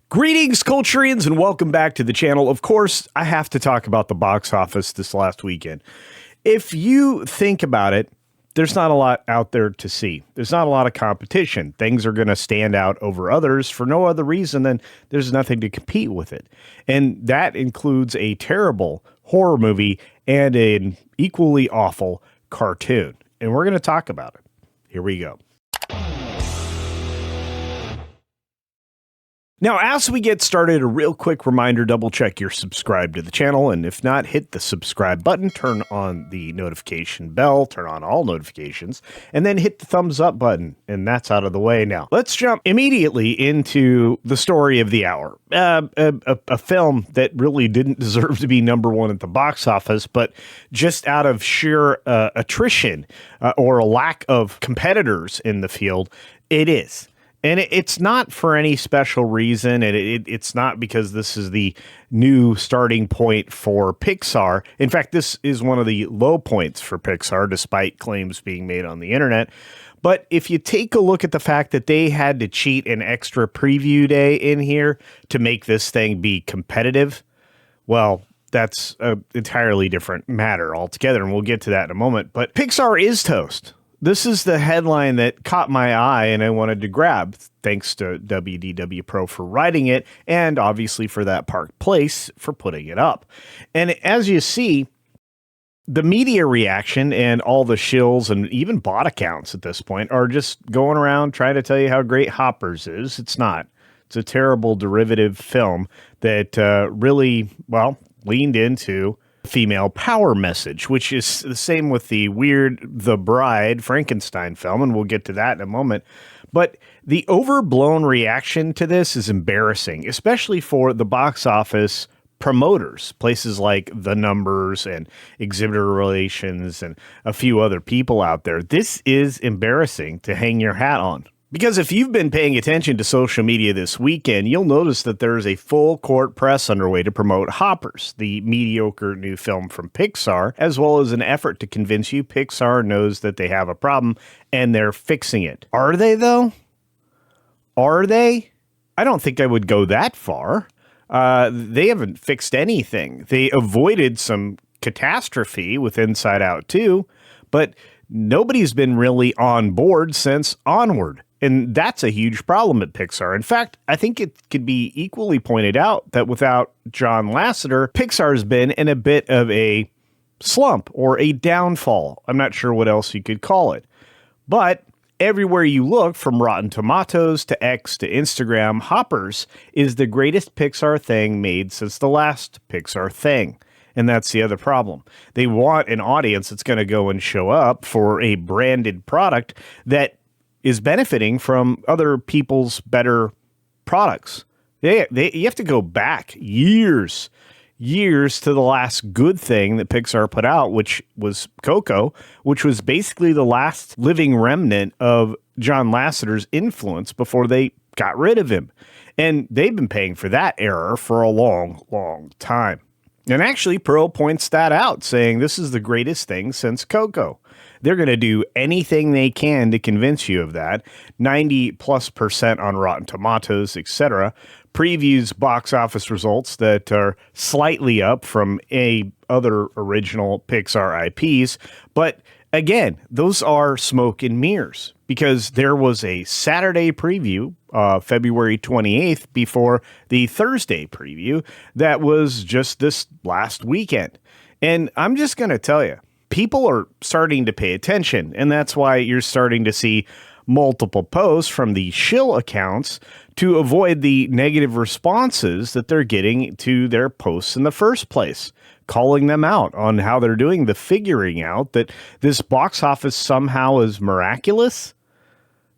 Greetings, Culturians, and welcome back to the channel. Of course, I have to talk about the box office this last weekend. If you think about it, there's not a lot out there to see. There's not a lot of competition. Things are going to stand out over others for no other reason than there's nothing to compete with it. And that includes a terrible horror movie and an equally awful cartoon. And we're going to talk about it. Here we go. Now, as we get started, a real quick reminder, double check you're subscribed to the channel. And if not, hit the subscribe button, turn on the notification bell, turn on all notifications, and then hit the thumbs up button. And that's out of the way now. Let's jump immediately into the story of the hour. A film that really didn't deserve to be number one at the box office, but just out of sheer attrition or a lack of competitors in the field, it is. And it's not for any special reason, and it's not because this is the new starting point for Pixar. In fact, this is one of the low points for Pixar, despite claims being made on the internet. But if you take a look at the fact that they had to cheat an extra preview day in here to make this thing be competitive, well, that's an entirely different matter altogether, and we'll get to that in a moment. But Pixar is toast. This is the headline that caught my eye and I wanted to grab. Thanks to WDW Pro for writing it, and obviously for that Park Place for putting it up. And as you see, the media reaction and all the shills and even bot accounts at this point are just going around trying to tell you how great Hoppers is. It's not. It's a terrible derivative film that really, leaned into female power message, which is the same with the weird The Bride Frankenstein film, and we'll get to that in a moment. But the overblown reaction to this is embarrassing, especially for the box office promoters, places like The Numbers and Exhibitor Relations and a few other people out there. This is embarrassing to hang your hat on. Because if you've been paying attention to social media this weekend, you'll notice that there is a full court press underway to promote Hoppers, the mediocre new film from Pixar, as well as an effort to convince you Pixar knows that they have a problem and they're fixing it. Are they, though? Are they? I don't think I would go that far. They haven't fixed anything. They avoided some catastrophe with Inside Out 2, but nobody's been really on board since Onward. And that's a huge problem at Pixar. In fact, I think it could be equally pointed out that without John Lasseter, Pixar's been in a bit of a slump or a downfall. I'm not sure what else you could call it. But everywhere you look, from Rotten Tomatoes to X to Instagram, Hoppers is the greatest Pixar thing made since the last Pixar thing. And that's the other problem. They want an audience that's going to go and show up for a branded product that is benefiting from other people's better products. You have to go back years to the last good thing that Pixar put out, which was Coco, which was basically the last living remnant of John Lasseter's influence before they got rid of him. And they've been paying for that error for a long, long time. And actually, Pearl points that out, saying this is the greatest thing since Coco. They're going to do anything they can to convince you of that. 90+% on Rotten Tomatoes, etc. Previews box office results that are slightly up from other original Pixar IPs. But again, those are smoke and mirrors, because there was a Saturday preview, February 28th, before the Thursday preview that was just this last weekend. And I'm just going to tell you, people are starting to pay attention, and that's why you're starting to see multiple posts from the shill accounts to avoid the negative responses that they're getting to their posts in the first place, calling them out on how they're doing the figuring out that this box office somehow is miraculous,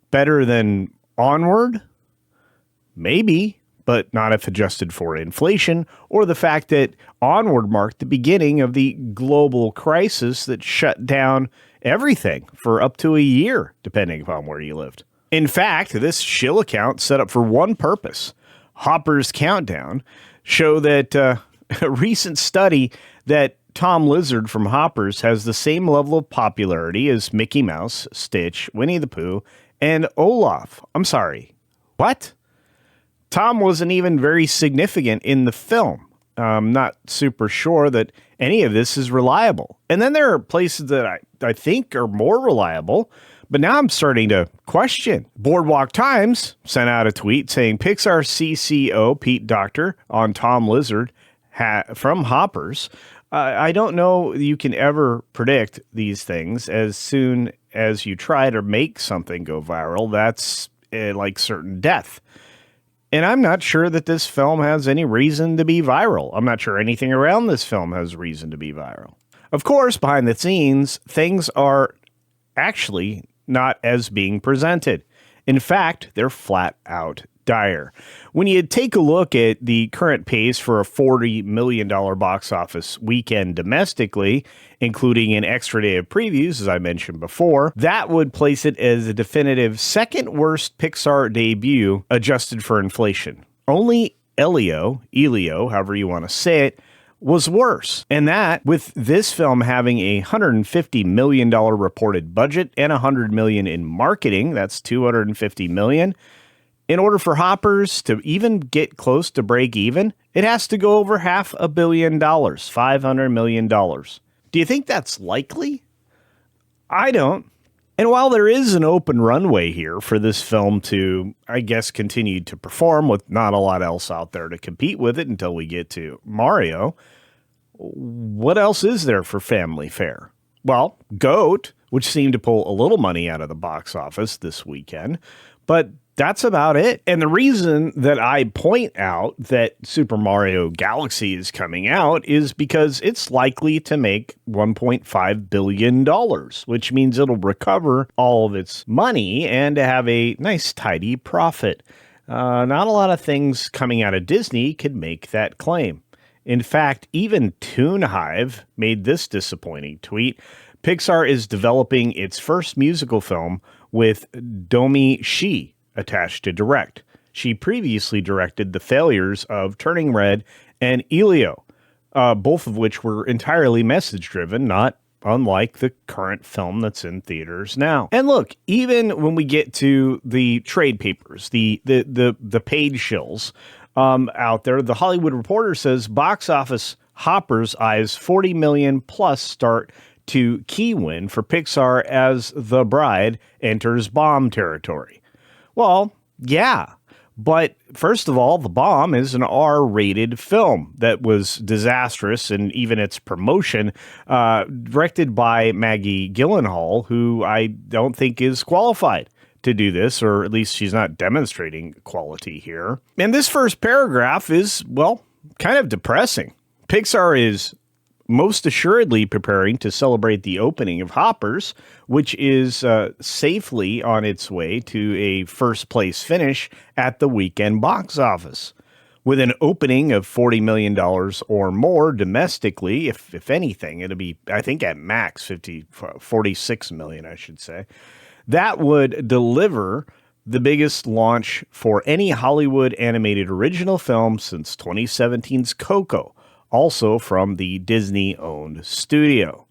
better than Onward, maybe, but not if adjusted for inflation, or the fact that Onward marked the beginning of the global crisis that shut down everything for up to a year, depending upon where you lived. In fact, this shill account set up for one purpose, Hopper's Countdown, show that a recent study that Tom Lizard from Hoppers has the same level of popularity as Mickey Mouse, Stitch, Winnie the Pooh, and Olaf. I'm sorry, what? Tom wasn't even very significant in the film. I'm not super sure that any of this is reliable. And then there are places that I think are more reliable, but now I'm starting to question. Boardwalk Times sent out a tweet saying Pixar CCO Pete Docter on Tom Lizard from Hoppers. I don't know you can ever predict these things. As soon as you try to make something go viral, that's like certain death. And I'm not sure that this film has any reason to be viral. I'm not sure anything around this film has reason to be viral. Of course, behind the scenes, things are actually not as being presented. In fact, they're flat out dire. When you take a look at the current pace for a $40 million box office weekend domestically, including an extra day of previews, as I mentioned before, that would place it as a definitive second worst Pixar debut adjusted for inflation. Only Elio, however you want to say it, was worse. And that with this film having a $150 million reported budget and $100 million in marketing, that's $250 million. In order for Hoppers to even get close to break even, it has to go over $500 million, $500 million. Do you think that's likely? I don't. And while there is an open runway here for this film to, I guess, continue to perform with not a lot else out there to compete with it until we get to Mario, what else is there for family fare? Well, Goat, which seemed to pull a little money out of the box office this weekend, but that's about it. And the reason that I point out that Super Mario Galaxy is coming out is because it's likely to make $1.5 billion, which means it'll recover all of its money and have a nice, tidy profit. Not a lot of things coming out of Disney could make that claim. In fact, even Toon Hive made this disappointing tweet. Pixar is developing its first musical film with Domi Shi attached to direct. She previously directed the failures of Turning Red and Elio, both of which were entirely message-driven, not unlike the current film that's in theaters now. And look, even when we get to the trade papers, the paid shills out there, the Hollywood Reporter says box office Hoppers eyes 40 million plus start to key win for Pixar as The Bride enters bomb territory. Well, yeah, but first of all, The Bomb is an R-rated film that was disastrous, and even its promotion, directed by Maggie Gyllenhaal, who I don't think is qualified to do this, or at least she's not demonstrating quality here. And this first paragraph is, well, kind of depressing. Pixar is most assuredly preparing to celebrate the opening of Hoppers, which is safely on its way to a first-place finish at the weekend box office. With an opening of $40 million or more domestically, if anything, it'll be, I think, at max 46 million, I should say. That would deliver the biggest launch for any Hollywood animated original film since 2017's Coco, also from the Disney-owned studio.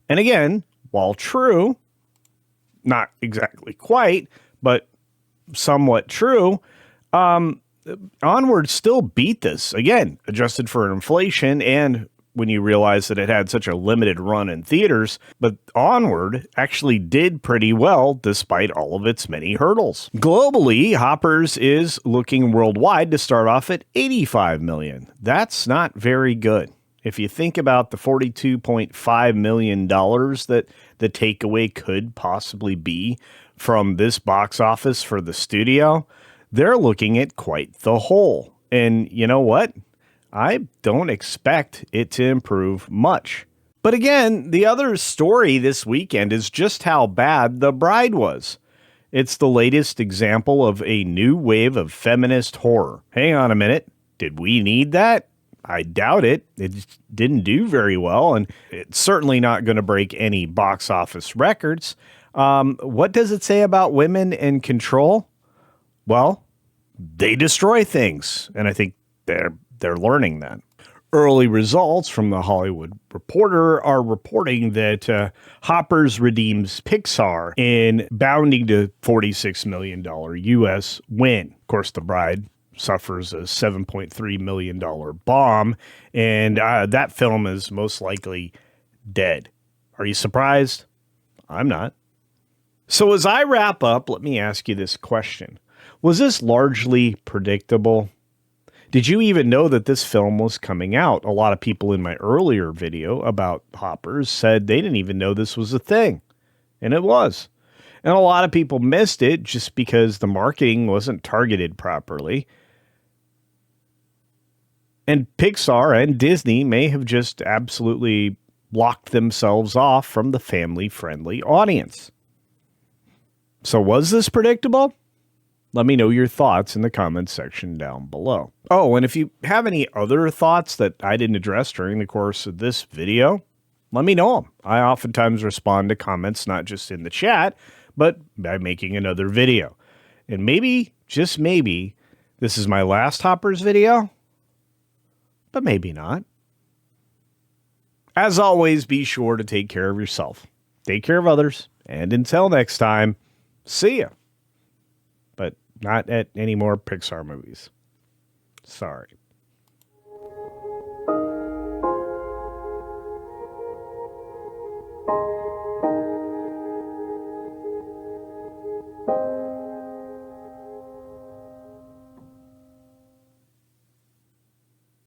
And again, while true, not exactly quite, but somewhat true, Onward still beat this. Again, adjusted for inflation and when you realize that it had such a limited run in theaters, but Onward actually did pretty well despite all of its many hurdles. Globally, Hoppers is looking worldwide to start off at $85 million. That's not very good. If you think about the $42.5 million that the takeaway could possibly be from this box office for the studio, they're looking at quite the hole. And you know what? I don't expect it to improve much. But again, the other story this weekend is just how bad The Bride was. It's the latest example of a new wave of feminist horror. Hang on a minute. Did we need that? I doubt it. It didn't do very well, and it's certainly not going to break any box office records. What does it say about women in control? Well, they destroy things, and I think they're learning that. Early results from the Hollywood Reporter are reporting that Hoppers redeems Pixar in bounding to $46 million U.S. win. Of course, The Bride suffers a $7.3 million bomb, and that film is most likely dead. Are you surprised? I'm not. So as I wrap up, let me ask you this question. Was this largely predictable? Did you even know that this film was coming out? A lot of people in my earlier video about Hoppers said they didn't even know this was a thing. And it was. And a lot of people missed it just because the marketing wasn't targeted properly. And Pixar and Disney may have just absolutely blocked themselves off from the family-friendly audience. So was this predictable? Let me know your thoughts in the comments section down below. Oh, and if you have any other thoughts that I didn't address during the course of this video, let me know them. I oftentimes respond to comments not just in the chat, but by making another video. And maybe, just maybe, this is my last Hoppers video, but maybe not. As always, be sure to take care of yourself, take care of others, and until next time, see ya. But not at any more Pixar movies. Sorry.